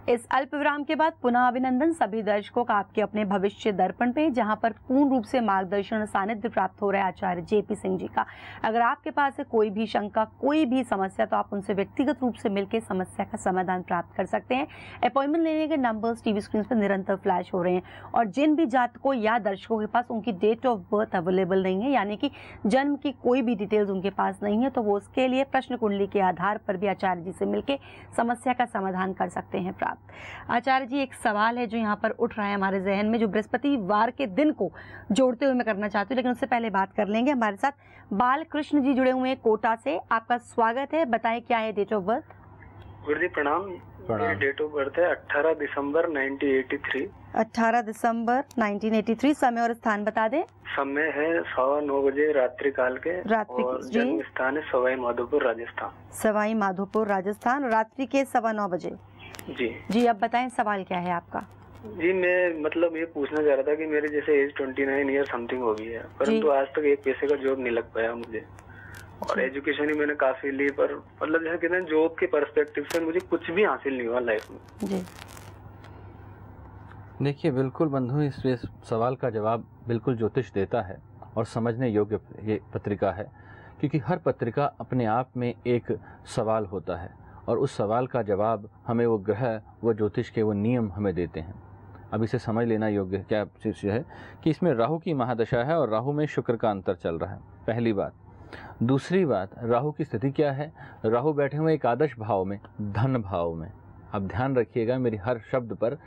इस अल्प विराम के बाद पुनः अभिनंदन सभी दर्शकों का आपके अपने भविष्य दर्पण पे, जहां पर पूर्ण रूप से मार्गदर्शन और सानिध्य प्राप्त हो रहा है आचार्य जेपी सिंह जी का। अगर आपके पास है कोई भी शंका, कोई भी समस्या, तो आप उनसे व्यक्तिगत रूप से मिलकर समस्या का समाधान प्राप्त कर सकते हैं। अपॉइंटमेंट लेने के नंबर्स टीवी स्क्रीन पर निरंतर फ्लैश हो रहे हैं। और जिन भी जातकों या दर्शकों के पास उनकी डेट ऑफ बर्थ अवेलेबल नहीं है, यानी कि जन्म की कोई भी डिटेल्स उनके पास नहीं है, तो वो उसके लिए प्रश्न कुंडली के आधार पर भी आचार्य जी से मिलकर समस्या का समाधान कर सकते हैं प्राप्त। आचार्य जी, एक सवाल है जो यहाँ पर उठ रहा है हमारे जहन में, जो बृहस्पतिवार के दिन को जोड़ते हुए मैं करना चाहती हूँ, लेकिन उससे पहले बात कर लेंगे। हमारे साथ बाल कृष्ण जी जुड़े हुए हैं कोटा से। आपका स्वागत है। बताएं क्या है डेट ऑफ बर्थ? गुरु जी प्रणाम। डेट ऑफ बर्थ है 18 दिसंबर 1983। 18 दिसंबर 1983। समय और स्थान बता दें। समय है 9:15 बजे रात्रि काल के। और जन्म स्थान है सवाई माधोपुर राजस्थान। सवाई माधोपुर राजस्थान, रात्रि के 9:15 बजे। जी अब बताएं सवाल क्या है आपका? जी मैं मतलब ये पूछना चाह रहा था कि मेरे जैसे एज 29 ईयर समथिंग हो गई है, परंतु आज तक एक पैसे का जॉब नहीं लग पाया मुझे, और एजुकेशन ही मैंने काफी ली, पर मतलब जैसे कहते हैं जॉब के पर्सपेक्टिव से मुझे कुछ भी हासिल नहीं हुआ लाइफ में। जी देखिए, बिल्कुल बंधु, इस सवाल का जवाब बिल्कुल ज्योतिष देता है और समझने योग्य ये पत्रिका है, क्योंकि हर पत्रिका अपने आप में एक सवाल होता है और उस सवाल का जवाब हमें वो ग्रह, वो ज्योतिष के वो नियम हमें देते हैं। अब इसे समझ लेना योग्य क्या चीज़ है कि इसमें राहु की महादशा है और राहु में शुक्र का अंतर चल रहा है, पहली बात। दूसरी बात, राहु की स्थिति क्या है? राहु बैठे हुए एकादश भाव में, धन भाव में। अब ध्यान रखिएगा मेरी हर शब्द पर।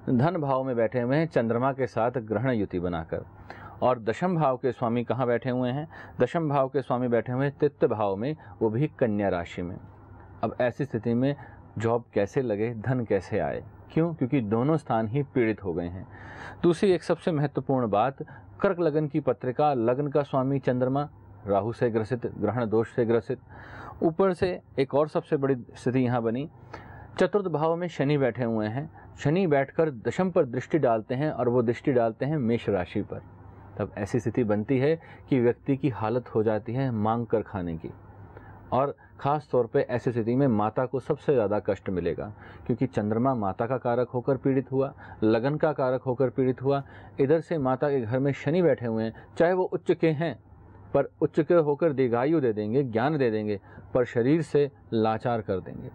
धन भाव में बैठे हुए हैं चंद्रमा के साथ ग्रहण युति बनाकर। और दशम भाव के स्वामी कहाँ बैठे हुए हैं? दशम भाव के स्वामी बैठे हुए हैं तृतीय भाव में, वो भी कन्या राशि में। अब ऐसी स्थिति में जॉब कैसे लगे, धन कैसे आए? क्यों? क्योंकि दोनों स्थान ही पीड़ित हो गए हैं। दूसरी एक सबसे महत्वपूर्ण बात, कर्क लगन की पत्रिका, लग्न का स्वामी चंद्रमा राहु से ग्रसित, ग्रहण दोष से ग्रसित। ऊपर से एक और सबसे बड़ी स्थिति यहाँ बनी, चतुर्थ भाव में शनि बैठे हुए हैं। शनि बैठकर दशम पर दृष्टि डालते हैं और वो दृष्टि डालते हैं मेष राशि पर। तब ऐसी स्थिति बनती है कि व्यक्ति की हालत हो जाती है मांग कर खाने की, और ख़ास तौर पे ऐसी स्थिति में माता को सबसे ज़्यादा कष्ट मिलेगा, क्योंकि चंद्रमा माता का कारक होकर पीड़ित हुआ, लगन का कारक होकर पीड़ित हुआ। इधर से माता के घर में शनि बैठे हुए हैं, चाहे वो उच्च के हैं पर उच्च के होकर दीर्घायु दे देंगे, ज्ञान दे देंगे, पर शरीर से लाचार कर देंगे।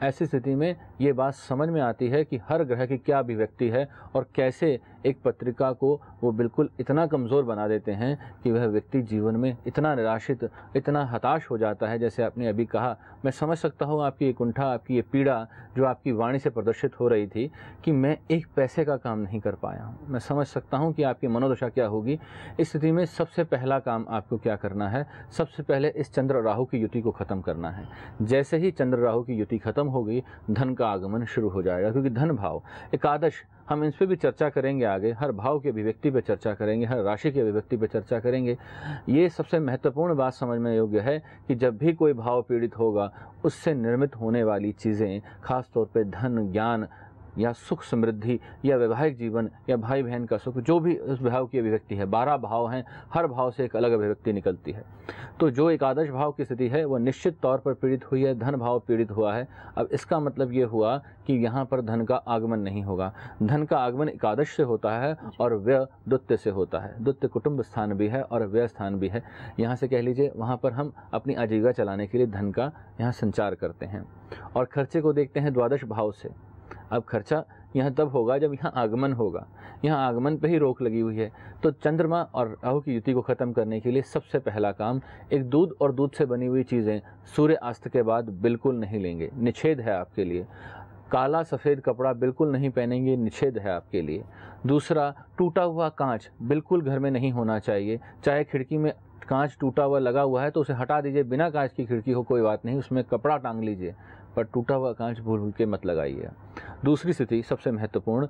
ऐसी स्थिति में ये बात समझ में आती है कि हर ग्रह की क्या अभिव्यक्ति है और कैसे एक पत्रिका को वो बिल्कुल इतना कमज़ोर बना देते हैं कि वह व्यक्ति जीवन में इतना निराशित, इतना हताश हो जाता है। जैसे आपने अभी कहा, मैं समझ सकता हूँ आपकी ये कुंठा, आपकी ये पीड़ा जो आपकी वाणी से प्रदर्शित हो रही थी कि मैं एक पैसे का काम नहीं कर पाया हूँ। मैं समझ सकता हूँ कि आपकी मनोदशा क्या होगी। इस स्थिति में सबसे पहला काम आपको क्या करना है? सबसे पहले इस चंद्र राहु की युति को ख़त्म करना है। जैसे ही चंद्र राहु की युति ख़त्म होगी, धन का आगमन शुरू हो जाएगा, क्योंकि धन भाव एकादश, हम इस पर भी चर्चा करेंगे आगे, हर भाव की अभिव्यक्ति पे चर्चा करेंगे, हर राशि की अभिव्यक्ति पे चर्चा करेंगे। ये सबसे महत्वपूर्ण बात समझने योग्य है कि जब भी कोई भाव पीड़ित होगा, उससे निर्मित होने वाली चीज़ें, खास तौर पे धन, ज्ञान या सुख समृद्धि या वैवाहिक जीवन या भाई बहन का सुख, जो भी उस भाव की अभिव्यक्ति है, 12 भाव हैं, हर भाव से एक अलग अभिव्यक्ति निकलती है। तो जो एकादश भाव की स्थिति है वो निश्चित तौर पर पीड़ित हुई है, धन भाव पीड़ित हुआ है। अब इसका मतलब ये हुआ कि यहाँ पर धन का आगमन नहीं होगा। धन का आगमन एकादश से होता है और व्यय द्वितीय से होता है। द्वितीय कुटुंब स्थान भी है और व्यय स्थान भी है। यहाँ से कह लीजिए वहाँ पर हम अपनी आजीविका चलाने के लिए धन का यहाँ संचार करते हैं। और खर्चे को देखते हैं द्वादश भाव से। अब खर्चा यहाँ तब होगा जब यहाँ आगमन होगा। यहाँ आगमन पे ही रोक लगी हुई है। तो चंद्रमा और राहु की युति को ख़त्म करने के लिए सबसे पहला काम, एक दूध और दूध से बनी हुई चीज़ें सूर्य अस्त के बाद बिल्कुल नहीं लेंगे, निषेध है आपके लिए। काला सफ़ेद कपड़ा बिल्कुल नहीं पहनेंगे, निषेध है आपके लिए। दूसरा, टूटा हुआ कांच बिल्कुल घर में नहीं होना चाहिए। चाहे खिड़की में कांच टूटा हुआ लगा हुआ है तो उसे हटा दीजिए, बिना कांच की खिड़की हो कोई बात नहीं, उसमें कपड़ा टांग लीजिए, पर टूटा हुआ कांच भूल के मत लगाइए। दूसरी स्थिति सबसे महत्वपूर्ण,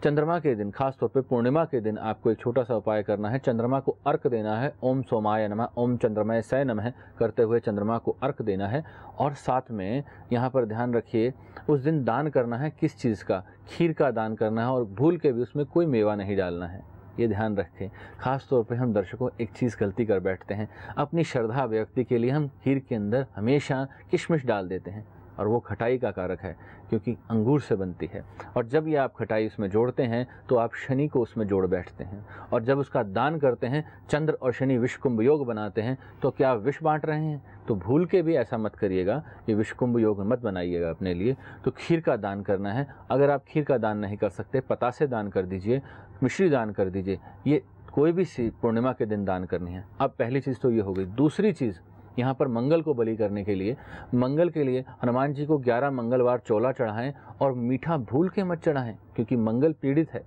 चंद्रमा के दिन, खास तौर पे पूर्णिमा के दिन आपको एक छोटा सा उपाय करना है। चंद्रमा को अर्घ देना है। ओम सोमाय नमः, ओम चंद्रमय सय नमः करते हुए चंद्रमा को अर्घ देना है। और साथ में यहाँ पर ध्यान रखिए, उस दिन दान करना है। किस चीज़ का? खीर का दान करना है, और भूल के भी उसमें कोई मेवा नहीं डालना है। ये ध्यान रखें। खास तौर पे हम दर्शकों एक चीज़ गलती कर बैठते हैं, अपनी श्रद्धा व्यक्ति के लिए हम खीर के अंदर हमेशा किशमिश डाल देते हैं। और वो खटाई का कारक है, क्योंकि अंगूर से बनती है। और जब ये आप खटाई उसमें जोड़ते हैं तो आप शनि को उसमें जोड़ बैठते हैं, और जब उसका दान करते हैं, चंद्र और शनि विषकुंभ योग बनाते हैं, तो क्या आप विष बांट रहे हैं? तो भूल के भी ऐसा मत करिएगा, ये विषकुंभ योग मत बनाइएगा अपने लिए। तो खीर का दान करना है। अगर आप खीर का दान नहीं कर सकते, पतासे दान कर दीजिए, मिश्री दान कर दीजिए। ये कोई भी पूर्णिमा के दिन दान करनी है। अब पहली चीज़ तो ये हो गई। दूसरी चीज़, यहाँ पर मंगल को बलि करने के लिए, मंगल के लिए हनुमान जी को 11 मंगलवार चोला चढ़ाएं, और मीठा भूल के मत चढ़ाएं, क्योंकि मंगल पीड़ित है,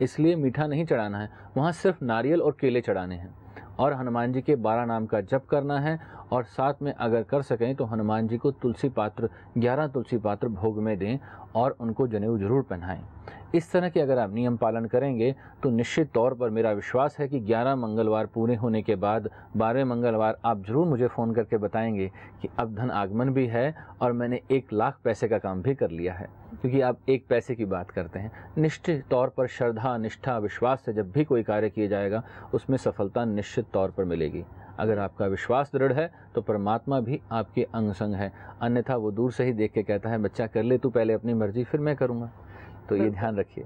इसलिए मीठा नहीं चढ़ाना है। वहाँ सिर्फ नारियल और केले चढ़ाने हैं, और हनुमान जी के 12 नाम का जप करना है। और साथ में अगर कर सकें तो हनुमान जी को तुलसी पात्र, 11 तुलसी पात्र भोग में दें, और उनको जनेऊ जरूर पहनाएं। इस तरह के अगर आप नियम पालन करेंगे तो निश्चित तौर पर मेरा विश्वास है कि 11 मंगलवार पूरे होने के बाद 12वें मंगलवार आप ज़रूर मुझे फ़ोन करके बताएंगे कि अब धन आगमन भी है और मैंने 1 लाख पैसे का काम भी कर लिया है। क्योंकि आप 1 पैसे की बात करते हैं। निश्चित तौर पर श्रद्धा, निष्ठा, विश्वास से जब भी कोई कार्य किया जाएगा उसमें सफलता निश्चित तौर पर मिलेगी। अगर आपका विश्वास दृढ़ है तो परमात्मा भी आपके अंग संग है, अन्यथा वो दूर से ही देख के कहता है, बच्चा कर ले तू पहले अपनी मर्जी, फिर मैं करूँगा। तो ये ध्यान रखिए।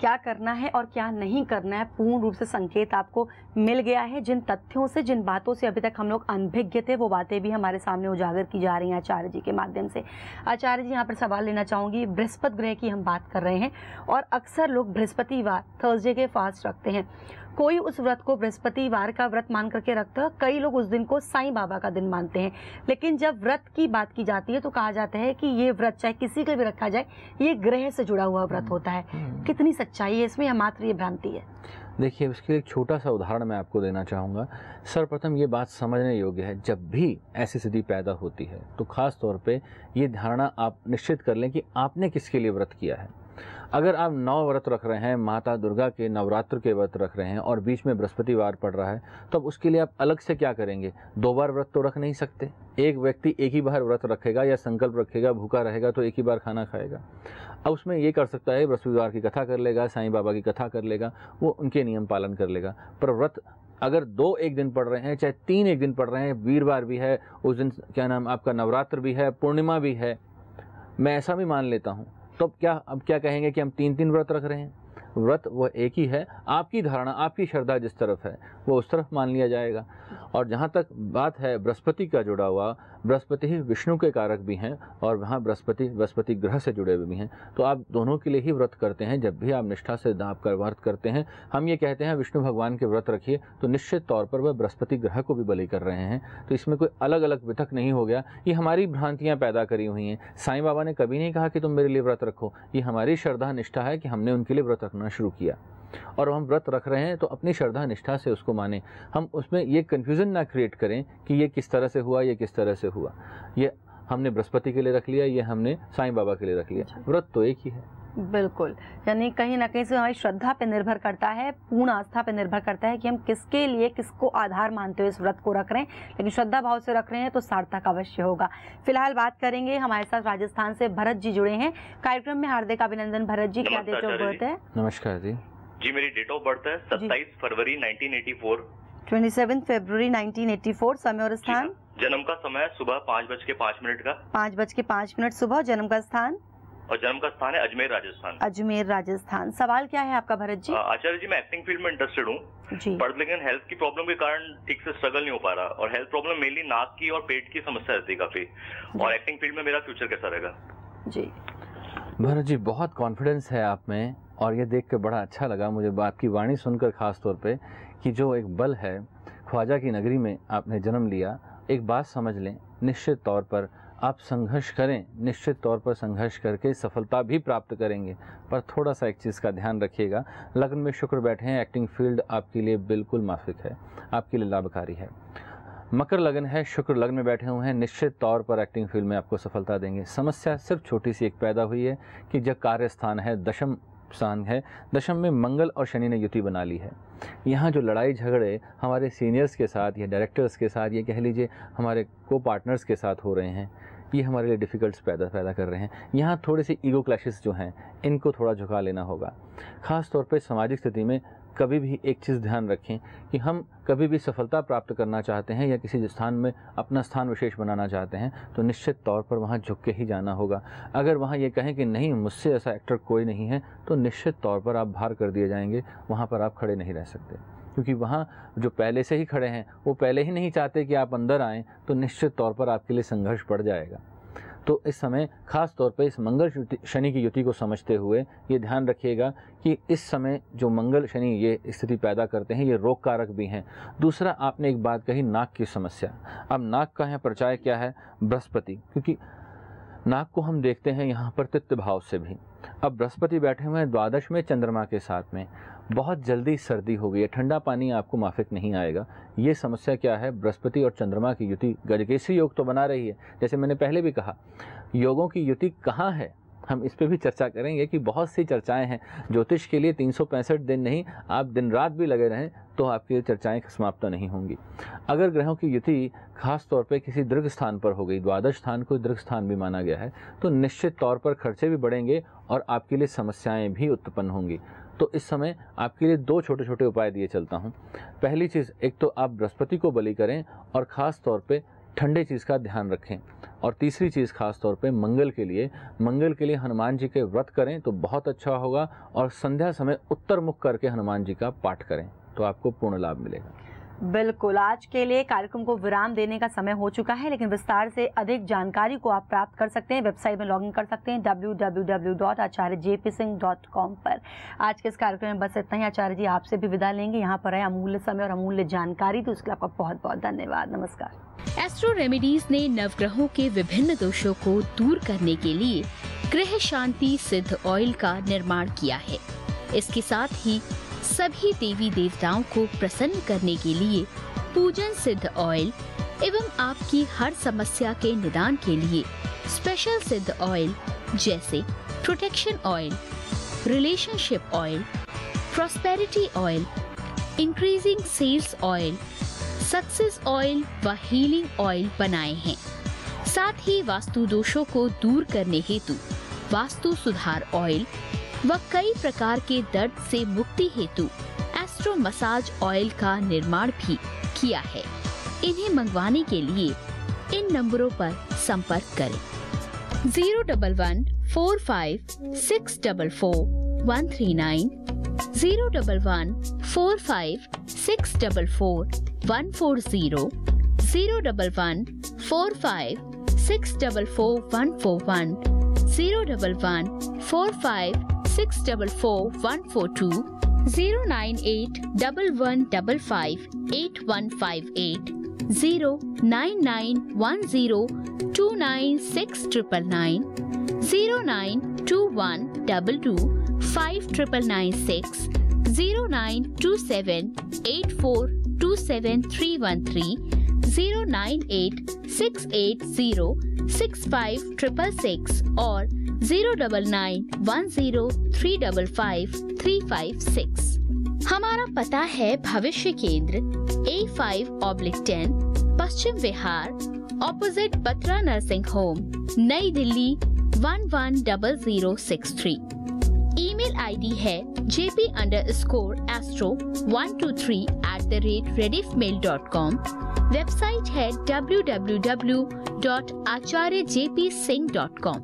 क्या करना है और क्या नहीं करना है, पूर्ण रूप से संकेत आपको मिल गया है। जिन तथ्यों से, जिन बातों से अभी तक हम लोग अनभिज्ञ थे, वो बातें भी हमारे सामने उजागर की जा रही हैं आचार्य जी के माध्यम से। आचार्य जी, यहाँ पर सवाल लेना चाहूँगी। बृहस्पति ग्रह की हम बात कर रहे हैं, और अक्सर लोग बृहस्पतिवार, थर्सडे के फास्ट रखते हैं। कोई उस व्रत को बृहस्पतिवार का व्रत मान करके रखता है, कई लोग उस दिन को साईं बाबा का दिन मानते हैं। लेकिन जब व्रत की बात की जाती है तो कहा जाता है कि ये व्रत चाहे किसी के भी रखा जाए, ये ग्रह से जुड़ा हुआ व्रत होता है। कितनी सच्चाई है इसमें, या मात्र ये भ्रांति है? देखिए, इसके लिए एक छोटा सा उदाहरण मैं आपको देना चाहूँगा। सर्वप्रथम ये बात समझने योग्य है, जब भी ऐसी स्थिति पैदा होती है तो ख़ास तौर पे ये धारणा आप निश्चित कर लें कि आपने किसके लिए व्रत किया है। अगर आप 9 व्रत रख रहे हैं, माता दुर्गा के नवरात्र के व्रत रख रहे हैं, और बीच में बृहस्पतिवार पड़ रहा है, तो अब उसके लिए आप अलग से क्या करेंगे? 2 बार व्रत तो रख नहीं सकते। एक व्यक्ति एक ही बार व्रत रखेगा या संकल्प रखेगा, भूखा रहेगा तो एक ही बार खाना खाएगा। अब उसमें ये कर सकता है, बृहस्पतिवार की कथा कर लेगा, साईं बाबा की कथा कर लेगा, वो उनके नियम पालन कर लेगा। पर व्रत अगर 2 एक दिन पढ़ रहे हैं, चाहे 3 एक दिन पढ़ रहे हैं, वीरवार भी है उस दिन, क्या नाम आपका, नवरात्र भी है, पूर्णिमा भी है, मैं ऐसा भी मान लेता हूँ, तो अब क्या कहेंगे कि हम 3-3 व्रत रख रहे हैं? व्रत वो एक ही है। आपकी धारणा, आपकी श्रद्धा जिस तरफ है वो उस तरफ मान लिया जाएगा। और जहाँ तक बात है बृहस्पति का जुड़ा हुआ, बृहस्पति ही विष्णु के कारक भी हैं, और वहाँ बृहस्पति ग्रह से जुड़े हुए भी हैं। तो आप दोनों के लिए ही व्रत करते हैं। जब भी आप निष्ठा से आप कर व्रत करते हैं, हम ये कहते हैं विष्णु भगवान के व्रत रखिए, तो निश्चित तौर पर वह बृहस्पति ग्रह को भी बलि कर रहे हैं। तो इसमें कोई अलग अलग वितक नहीं हो गया। ये हमारी भ्रांतियाँ पैदा करी हुई हैं। साईं बाबा ने कभी नहीं कहा कि तुम मेरे लिए व्रत रखो। ये हमारी श्रद्धा निष्ठा है कि हमने उनके लिए व्रत रखना शुरू किया, और हम व्रत रख रहे हैं तो अपनी श्रद्धा निष्ठा से उसको माने। हम उसमें ये कन्फ्यूज़न ना क्रिएट करें कि ये किस तरह से हुआ, ये किस तरह से हुआ। ये हमने बृहस्पति के लिए रख लिया, ये हमने साईं बाबा के लिए रख लिया। व्रत तो एक ही है। बिल्कुल, यानी कहीं ना कहीं से हमारी श्रद्धा पे निर्भर करता है, पूर्ण आस्था पे निर्भर करता है कि हम किसके लिए, किसको आधार मानते हुए इस व्रत को रख रहे हैं। लेकिन श्रद्धा भाव से रख रहे हैं तो सार्थक अवश्य होगा। फिलहाल बात करेंगे, हमारे साथ राजस्थान से भरत जी जुड़े हैं कार्यक्रम में। हार्दिक अभिनंदन भरत जी। क्या डेट ऑफ बर्थ है? नमस्कार जी। जी, मेरी डेट ऑफ बर्थ है 27 फरवरी 1984। 27 फरवरी 1984। समय और स्थान? जन्म का समय सुबह 5:05 का। 5:05 सुबह। जन्म का स्थान? और जन्म का स्थान है अजमेर, राजस्थान। अजमेर, राजस्थान। सवाल क्या है आपका भरत जी? आचार्य जी, मैं एक्टिंग फील्ड में इंटरेस्टेड हूँ, पर लेकिन हेल्थ की प्रॉब्लम के कारण ठीक से स्ट्रगल नहीं हो पा रहा, और हेल्थ प्रॉब्लम मेनली नाक की और पेट की समस्या रहती है काफी। और एक्टिंग फील्ड में मेरा फ्यूचर कैसा रहेगा? जी भरत जी, बहुत कॉन्फिडेंस है आप में, और ये देख के बड़ा अच्छा लगा मुझे आपकी वाणी सुनकर, खास तौर पे कि जो एक बल है, ख्वाजा की नगरी में आपने जन्म लिया। एक बात समझ लें, निश्चित तौर पर आप संघर्ष करें, निश्चित तौर पर संघर्ष करके सफलता भी प्राप्त करेंगे। पर थोड़ा सा एक चीज़ का ध्यान रखिएगा, लग्न में शुक्र बैठे हैं, एक्टिंग फील्ड आपके लिए बिल्कुल माफिक है, आपके लिए लाभकारी है। मकर लगन है, शुक्र लग्न में बैठे हुए हैं, निश्चित तौर पर एक्टिंग फील्ड में आपको सफलता देंगे। समस्या सिर्फ छोटी सी एक पैदा हुई है कि जब कार्य स्थान है, दशम स्थान है, दशम में मंगल और शनि ने युति बना ली है। यहाँ जो लड़ाई झगड़े हमारे सीनियर्स के साथ या डायरेक्टर्स के साथ, ये कह लीजिए हमारे को पार्टनर्स के साथ हो रहे हैं, ये हमारे लिए डिफ़िकल्ट्स पैदा कर रहे हैं। यहाँ थोड़े से ईगो क्लैशेस जो हैं, इनको थोड़ा झुका लेना होगा। ख़ास तौर पे सामाजिक स्थिति में कभी भी एक चीज़ ध्यान रखें कि हम कभी भी सफलता प्राप्त करना चाहते हैं या किसी स्थान में अपना स्थान विशेष बनाना चाहते हैं तो निश्चित तौर पर वहाँ झुक के ही जाना होगा। अगर वहाँ ये कहें कि नहीं मुझसे ऐसा एक्टर कोई नहीं है तो निश्चित तौर पर आप बाहर कर दिए जाएंगे, वहाँ पर आप खड़े नहीं रह सकते, क्योंकि वहाँ जो पहले से ही खड़े हैं वो पहले ही नहीं चाहते कि आप अंदर आएँ, तो निश्चित तौर पर आपके लिए संघर्ष बढ़ जाएगा। तो इस समय खास तौर पे इस मंगल शनि की युति को समझते हुए ये ध्यान रखिएगा कि इस समय जो मंगल शनि ये स्थिति पैदा करते हैं ये रोग कारक भी हैं। दूसरा, आपने एक बात कही नाक की समस्या। अब नाक का यहाँ परिचय क्या है? बृहस्पति, क्योंकि नाक को हम देखते हैं यहाँ पर तित्व भाव से भी। अब बृहस्पति बैठे हुए हैं द्वादश में चंद्रमा के साथ में, बहुत जल्दी सर्दी हो गई है, ठंडा पानी आपको माफिक नहीं आएगा। ये समस्या क्या है? बृहस्पति और चंद्रमा की युति गजकेसरी योग तो बना रही है, जैसे मैंने पहले भी कहा योगों की युति कहाँ है, हम इस पे भी चर्चा करेंगे कि बहुत सी चर्चाएं हैं। ज्योतिष के लिए 365 दिन नहीं, आप दिन रात भी लगे रहें तो आपकी चर्चाएं समाप्त नहीं होंगी। अगर ग्रहों की युति खास तौर पे किसी दीर्घ स्थान पर हो गई, द्वादश स्थान को दीर्घ स्थान भी माना गया है, तो निश्चित तौर पर खर्चे भी बढ़ेंगे और आपके लिए समस्याएं भी उत्पन्न होंगी। तो इस समय आपके लिए 2 छोटे छोटे उपाय दिए चलता हूँ। पहली चीज़, एक तो आप बृहस्पति को बलि करें और ख़ास तौर पे ठंडे चीज़ का ध्यान रखें। और तीसरी चीज़ खास तौर पे मंगल के लिए हनुमान जी के व्रत करें तो बहुत अच्छा होगा, और संध्या समय उत्तर मुख करके हनुमान जी का पाठ करें तो आपको पूर्ण लाभ मिलेगा। बिल्कुल, आज के लिए कार्यक्रम को विराम देने का समय हो चुका है, लेकिन विस्तार से अधिक जानकारी को आप प्राप्त कर सकते हैं, वेबसाइट में लॉगिन कर सकते हैं www.acharyjpsingh.com पर। आज के इस कार्यक्रम में बस इतना ही। आचार्य जी आपसे भी विदा लेंगे, यहाँ पर है अमूल्य समय और अमूल्य जानकारी, तो उसके लिए आपका बहुत बहुत धन्यवाद। नमस्कार। एस्ट्रो रेमेडीज ने नवग्रहों के विभिन्न दोषों को दूर करने के लिए गृह शांति सिद्ध ऑयल का निर्माण किया है। इसके साथ ही सभी देवी देवताओं को प्रसन्न करने के लिए पूजन सिद्ध ऑयल एवं आपकी हर समस्या के निदान के लिए स्पेशल सिद्ध ऑयल जैसे protection oil, relationship oil, prosperity oil, increasing sales oil, success oil व हीलिंग ऑयल बनाए हैं। साथ ही वास्तु दोषों को दूर करने हेतु वास्तु सुधार ऑयल व कई प्रकार के दर्द से मुक्ति हेतु एस्ट्रो मसाज ऑयल का निर्माण भी किया है। इन्हें मंगवाने के लिए इन नंबरों पर संपर्क करें 01145644139, 01145644140, 01145644141, 01145644142, 09811558158, 09910296999, 09212259996, 09278427313, 09868065666 और 09910355356। हमारा पता है भविष्य केंद्र A5/10 Paschim Vihar opposite Batra nursing home, नई दिल्ली 110063। ईमेल आईडी है jp_astro123@rediffmail.com। वेबसाइट है www.acharyjpsingh.com।